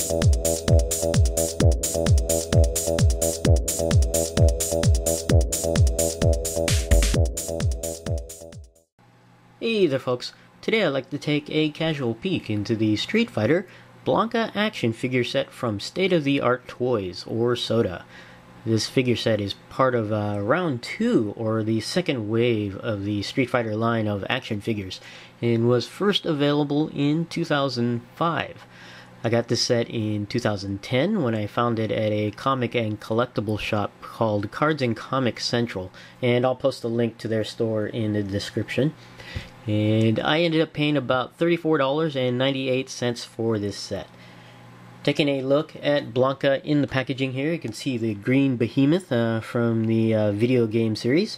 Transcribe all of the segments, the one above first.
Hey there folks, today I'd like to take a casual peek into the Street Fighter Blanka action figure set from State-of-the-Art Toys, or SOTA. This figure set is part of round 2, or the second wave of the Street Fighter line of action figures, and was first available in 2005. I got this set in 2010 when I found it at a comic and collectible shop called Cards and Comics Central, and I'll post a link to their store in the description. And I ended up paying about $34.98 for this set. Taking a look at Blanka in the packaging here, you can see the green behemoth from the video game series.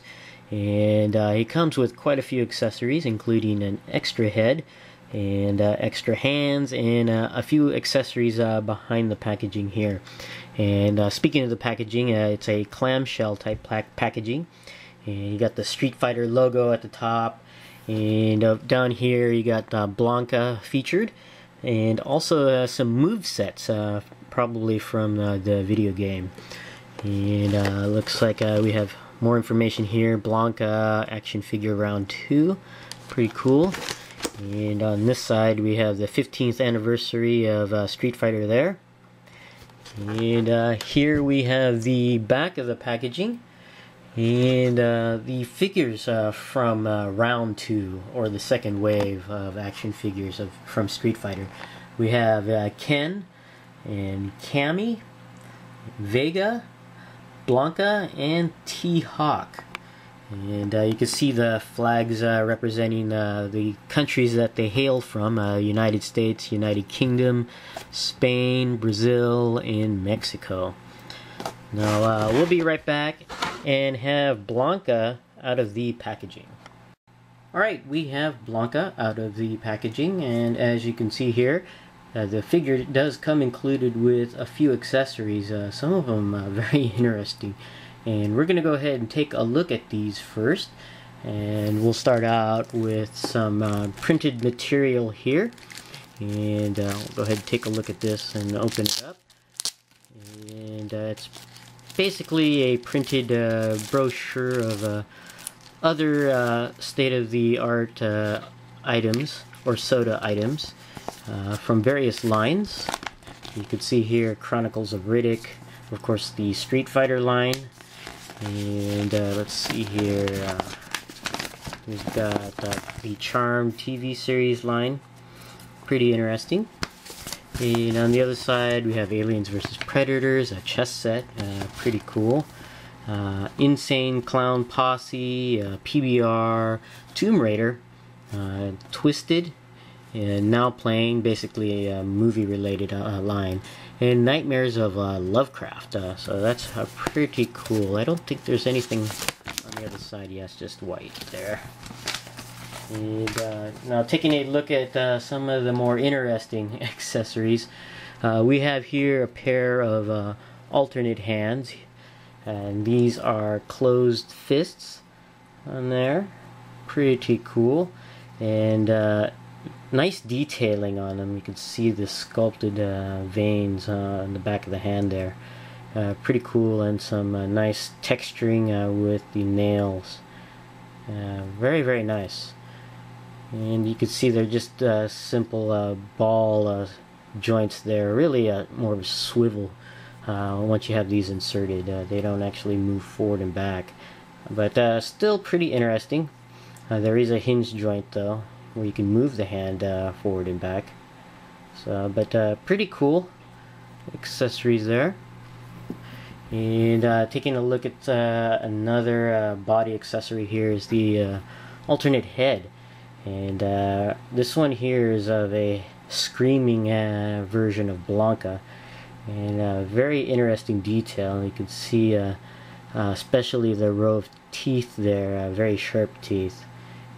And it comes with quite a few accessories, including an extra head and extra hands and a few accessories behind the packaging here. And speaking of the packaging, it's a clamshell type packaging. And you got the Street Fighter logo at the top. And down here you got Blanka featured, and also some move sets, probably from the video game. And looks like we have more information here. Blanka action figure round 2, pretty cool. And on this side we have the 15th anniversary of Street Fighter there. And here we have the back of the packaging. And the figures from round 2, or the second wave of action figures from Street Fighter. We have Ken and Cammy, Vega, Blanka, and T-Hawk. And you can see the flags representing the countries that they hail from: United States, United Kingdom, Spain, Brazil, and Mexico. Now we'll be right back and have Blanka out of the packaging. Alright, we have Blanka out of the packaging, and as you can see here, the figure does come included with a few accessories, some of them very interesting. And we're going to go ahead and take a look at these first, and we'll start out with some printed material here. And I'll go ahead and take a look at this and open it up. And it's basically a printed brochure of other state-of-the-art items, or SOTA items, from various lines. You can see here Chronicles of Riddick, of course the Street Fighter line, and let's see here, we've got the Charmed TV series line, pretty interesting. And on the other side we have Aliens vs. Predators, a chess set, pretty cool. Insane Clown Posse, PBR, Tomb Raider, Twisted, and now playing, basically a movie related line, and Nightmares of Lovecraft. So that's pretty cool. I don't think there's anything on the other side. Yes, just white there. And now taking a look at some of the more interesting accessories, we have here a pair of alternate hands, and these are closed fists on there. Pretty cool, and nice detailing on them. You can see the sculpted veins on the back of the hand there. Pretty cool, and some nice texturing with the nails. Very, very nice. And you can see they're just simple ball joints there. Really more of a swivel once you have these inserted. They don't actually move forward and back. But still pretty interesting. There is a hinge joint though, where you can move the hand forward and back. So, but pretty cool accessories there. And taking a look at another body accessory here is the alternate head. And this one here is of a screaming version of Blanka, and very interesting detail. You can see especially the row of teeth there, very sharp teeth,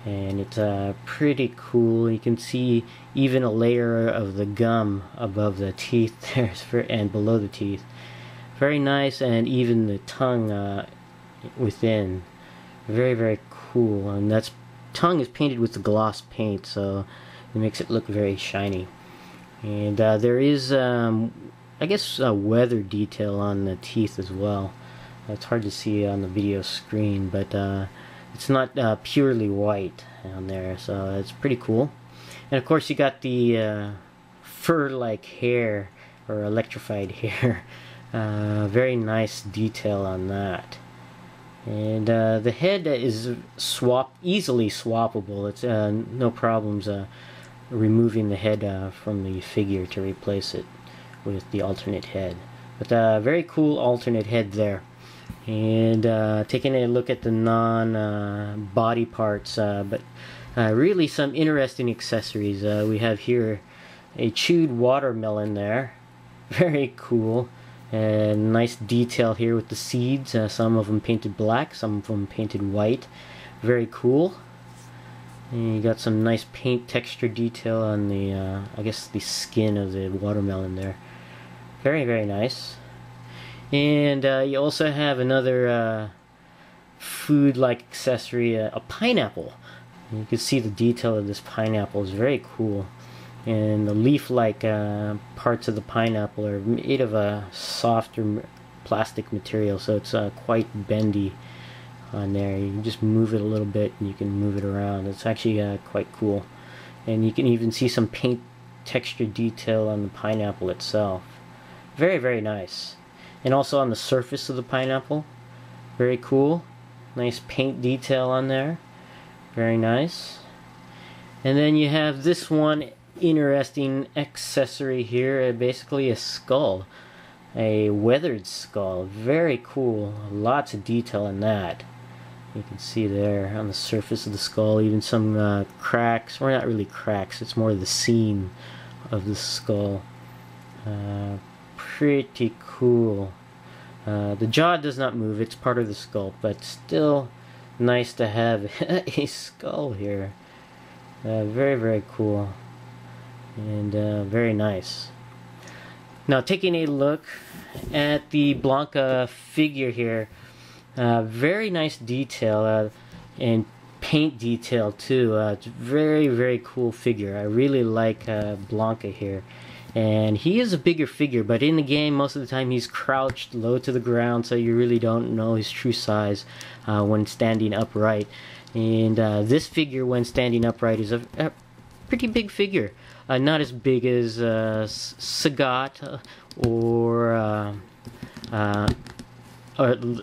and it's pretty cool. You can see even a layer of the gum above the teeth there, and below the teeth. Very nice, and even the tongue within. Very, very cool. And that's tongue is painted with the gloss paint, so it makes it look very shiny. And there is, I guess, a weather detail on the teeth as well. It's hard to see on the video screen, but it's not purely white on there, so it's pretty cool. And of course you got the fur-like hair, or electrified hair. Very nice detail on that. And the head is easily swappable. It's no problems removing the head from the figure to replace it with the alternate head. But very cool alternate head there. And taking a look at the non-body parts, but really some interesting accessories. We have here a chewed watermelon there. Very cool. And nice detail here with the seeds. Some of them painted black, some of them painted white. Very cool. And you got some nice paint texture detail on the, I guess, the skin of the watermelon there. Very, very nice. And you also have another food-like accessory, a pineapple. And you can see the detail of this pineapple is very cool. And the leaf-like parts of the pineapple are made of a softer plastic material, so it's quite bendy on there. You can just move it a little bit and you can move it around. It's actually quite cool. And you can even see some paint texture detail on the pineapple itself. Very, very nice. And also on the surface of the pineapple, very cool. Nice paint detail on there. Very nice. And then you have this one interesting accessory here, basically a skull, a weathered skull. Very cool. Lots of detail in that. You can see there on the surface of the skull, even some cracks, or not really cracks, it's more the seam of the skull. Pretty cool. The jaw does not move, it's part of the sculpt, but still nice to have a skull here. Very, very cool. And very nice. Now taking a look at the Blanka figure here, very nice detail and paint detail too. It's very, very cool figure. I really like Blanka here. And he is a bigger figure, but in the game most of the time he's crouched low to the ground, so you really don't know his true size when standing upright. And this figure when standing upright is a pretty big figure. Not as big as Sagat or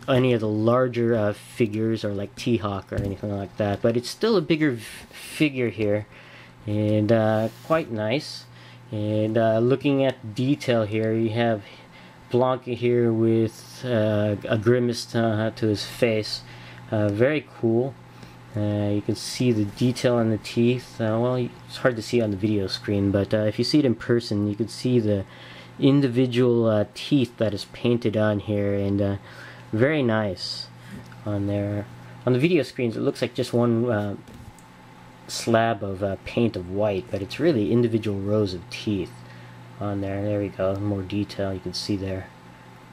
any of the larger figures, or like T-Hawk or anything like that, but it's still a bigger figure here, and quite nice. And looking at detail here, you have Blanka here with a grimace to his face. Very cool. You can see the detail on the teeth. Well, it's hard to see on the video screen, but if you see it in person, you can see the individual teeth that is painted on here, and very nice on there. On the video screens, it looks like just one slab of paint of white, but it's really individual rows of teeth on there. There we go, more detail you can see there.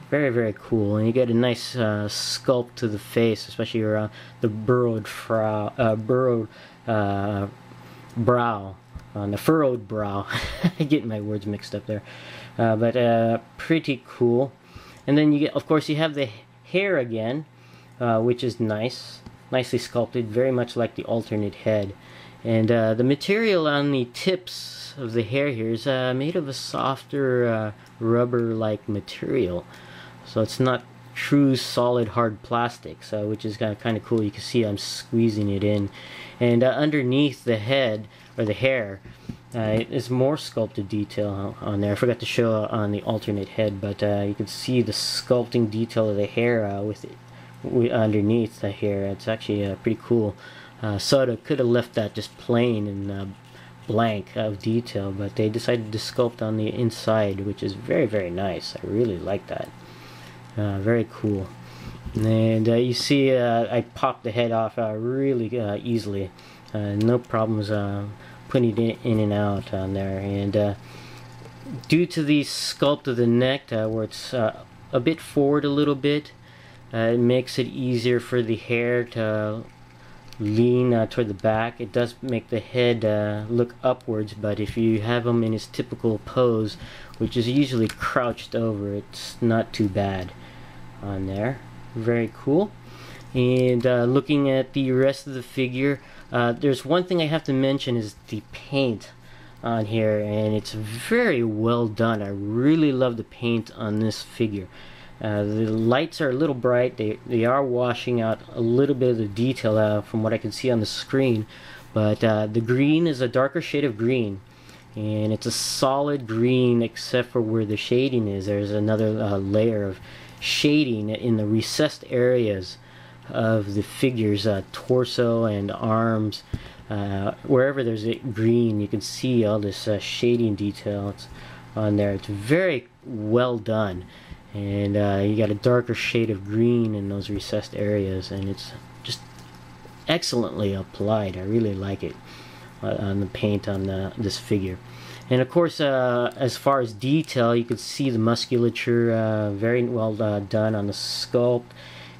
Very, very cool. And you get a nice sculpt to the face, especially around the burrowed brow, on the furrowed brow. I get my words mixed up there. But pretty cool. And then you get, of course, you have the hair again, which is nice, nicely sculpted, very much like the alternate head. And the material on the tips of the hair here is made of a softer rubber-like material. So it's not true solid hard plastic, which is kind of cool. You can see I'm squeezing it in. And underneath the head, or the hair, is more sculpted detail on there. I forgot to show on the alternate head, but you can see the sculpting detail of the hair underneath the hair. It's actually pretty cool. SOTA could have left that just plain and blank of detail, but they decided to sculpt on the inside, which is very, very nice. I really like that. Very cool. And you see I popped the head off really easily. No problems putting it in and out on there. And due to the sculpt of the neck, where it's a bit forward a little bit, it makes it easier for the hair to lean toward the back. It does make the head look upwards, but if you have him in his typical pose, which is usually crouched over, it's not too bad on there. Very cool. And looking at the rest of the figure, there's one thing I have to mention is the paint on here, and it's very well done. I really love the paint on this figure. The lights are a little bright. They are washing out a little bit of the detail from what I can see on the screen, but the green is a darker shade of green, and it's a solid green except for where the shading is. There's another layer of shading in the recessed areas of the figure's torso and arms. Wherever there's a green, you can see all this shading detail on there. It's very well done, and you got a darker shade of green in those recessed areas, and it's just excellently applied. I really like it on the paint on this figure. And of course, as far as detail, you can see the musculature very well done on the sculpt,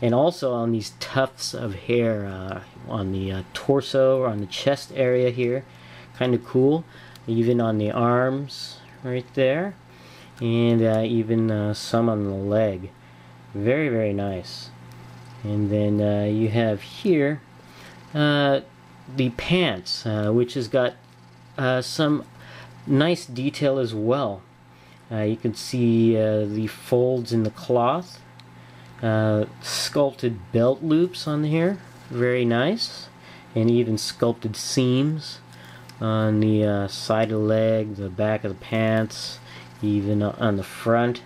and also on these tufts of hair on the torso, on the chest area here. Kind of cool. Even on the arms right there, and even some on the leg. Very, very nice. And then you have here the pants, which has got some nice detail as well. You can see the folds in the cloth, sculpted belt loops on here, very nice, and even sculpted seams on the side of the leg, the back of the pants, even on the front.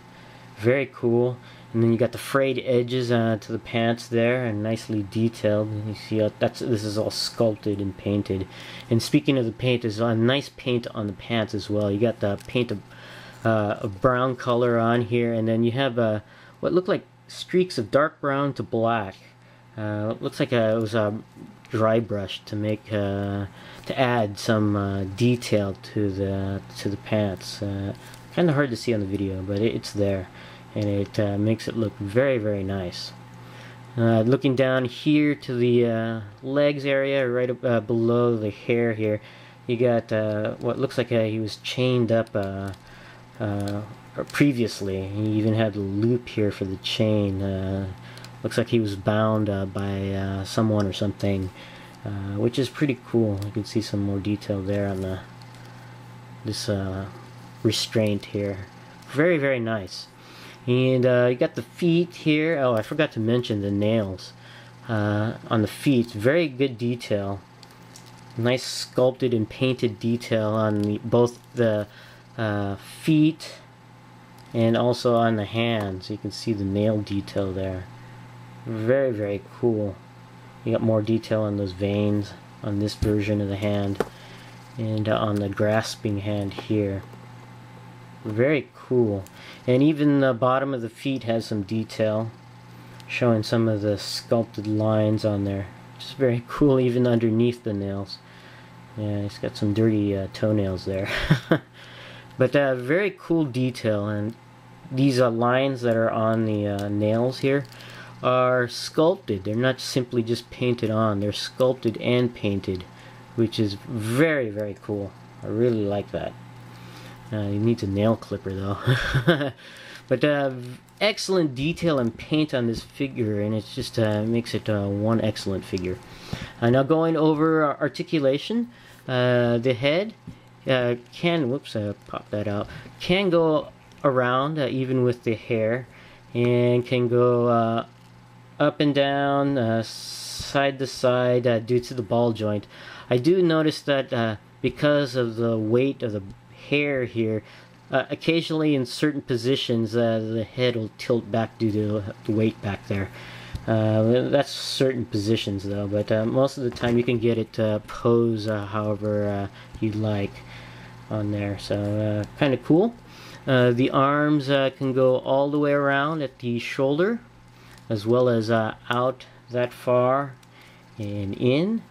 Very cool. And then you got the frayed edges to the pants there, and nicely detailed. You see how this is all sculpted and painted. And speaking of the paint, there's a nice paint on the pants as well. You got the paint of a brown color on here, and then you have what look like streaks of dark brown to black. Looks like it was dry brush to make to add some detail to the pants. Kind of hard to see on the video, but it's there, and it makes it look very, very nice. Looking down here to the legs area, right up below the hair here, you got what looks like he was chained up previously. He even had a loop here for the chain. Looks like he was bound by someone or something, which is pretty cool. You can see some more detail there on this restraint here. Very, very nice. And you got the feet here. Oh, I forgot to mention the nails on the feet. Very good detail. Nice sculpted and painted detail on both the feet and also on the hands. You can see the nail detail there. Very, very cool. You got more detail on those veins on this version of the hand, and on the grasping hand here. Very cool. And even the bottom of the feet has some detail, showing some of the sculpted lines on there. Just very cool, even underneath the nails. Yeah, it's got some dirty toenails there. But very cool detail, and these lines that are on the nails here are sculpted. They're not simply just painted on, they're sculpted and painted, which is very, very cool. I really like that. He needs a nail clipper though. But excellent detail and paint on this figure, and it just makes it one excellent figure. Now going over articulation, the head can, whoops, I popped that out, can go around even with the hair, and can go up and down, side to side, due to the ball joint. I do notice that because of the weight of the hair here, occasionally in certain positions the head will tilt back due to the weight back there. That's certain positions though, but most of the time you can get it to pose however you like on there. So kind of cool. The arms can go all the way around at the shoulder, as well as out that far and in.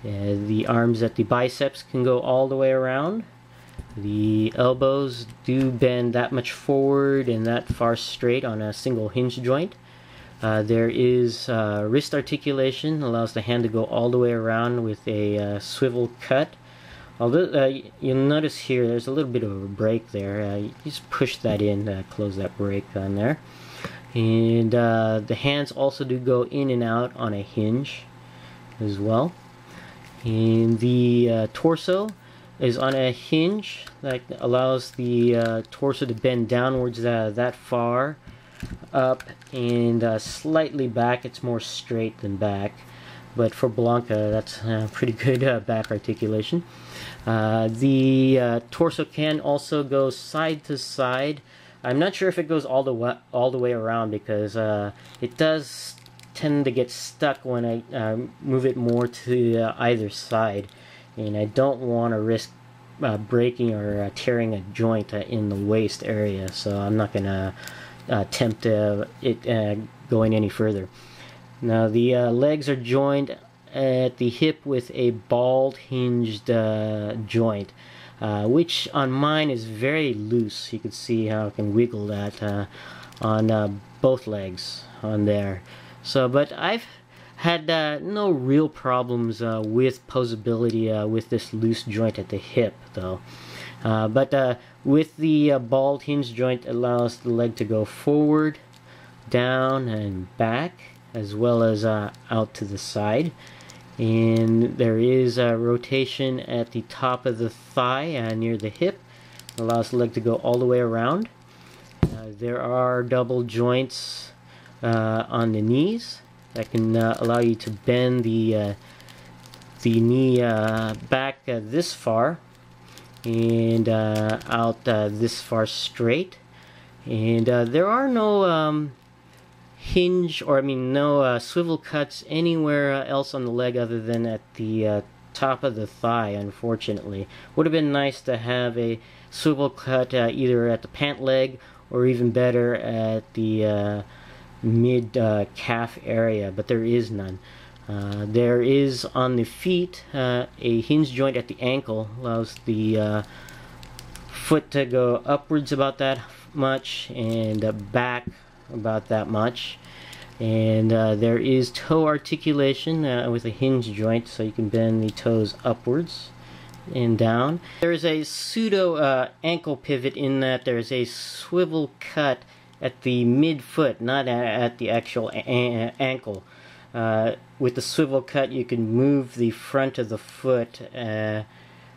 The arms at the biceps can go all the way around. The elbows do bend that much forward and that far straight on a single hinge joint. There is wrist articulation, allows the hand to go all the way around with a swivel cut. Although you'll notice here there's a little bit of a break there. You just push that in, close that break on there. And the hands also do go in and out on a hinge as well. And the torso is on a hinge that allows the torso to bend downwards that far up and slightly back. It's more straight than back, but for Blanka that's pretty good back articulation. The torso can also go side to side. I'm not sure if it goes all the way around, because it does tend to get stuck when I move it more to either side, and I don't want to risk breaking or tearing a joint in the waist area, so I'm not going to attempt it going any further. Now the legs are joined at the hip with a ball hinged joint, which on mine is very loose. You can see how I can wiggle that on both legs on there. So, but I've had no real problems with posability with this loose joint at the hip, though. But with the ball hinge joint, allows the leg to go forward, down, and back, as well as out to the side. And there is a rotation at the top of the thigh near the hip. Allows the leg to go all the way around. There are double joints on the knees that can allow you to bend the knee back this far and out this far straight. And there are no hinge, or no swivel cuts anywhere else on the leg other than at the top of the thigh, unfortunately. Would have been nice to have a swivel cut either at the pant leg or even better at the mid calf area, but there is none. There is on the feet a hinge joint at the ankle, allows the foot to go upwards about that much and back about that much. And there is toe articulation with a hinge joint, so you can bend the toes upwards and down. There's a pseudo ankle pivot in that there's a swivel cut at the midfoot, not at the actual ankle. With the swivel cut, you can move the front of the foot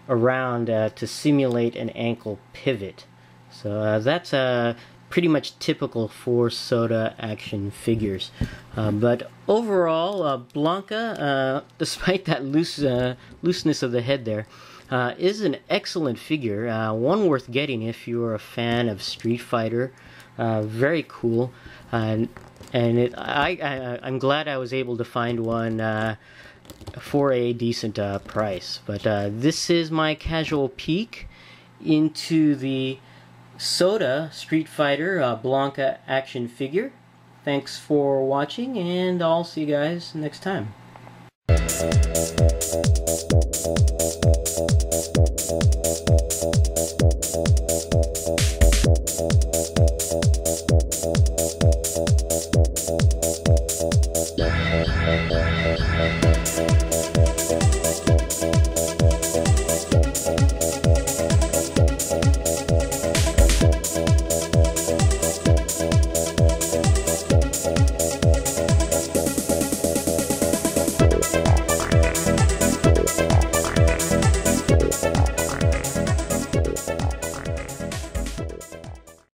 around to simulate an ankle pivot. So that's pretty much typical for SOTA action figures. But overall, Blanka, despite that looseness of the head there, is an excellent figure. One worth getting if you're a fan of Street Fighter. Very cool. I'm glad I was able to find one for a decent price. But this is my casual peek into the SOTA Street Fighter Blanka action figure. Thanks for watching, and I'll see you guys next time.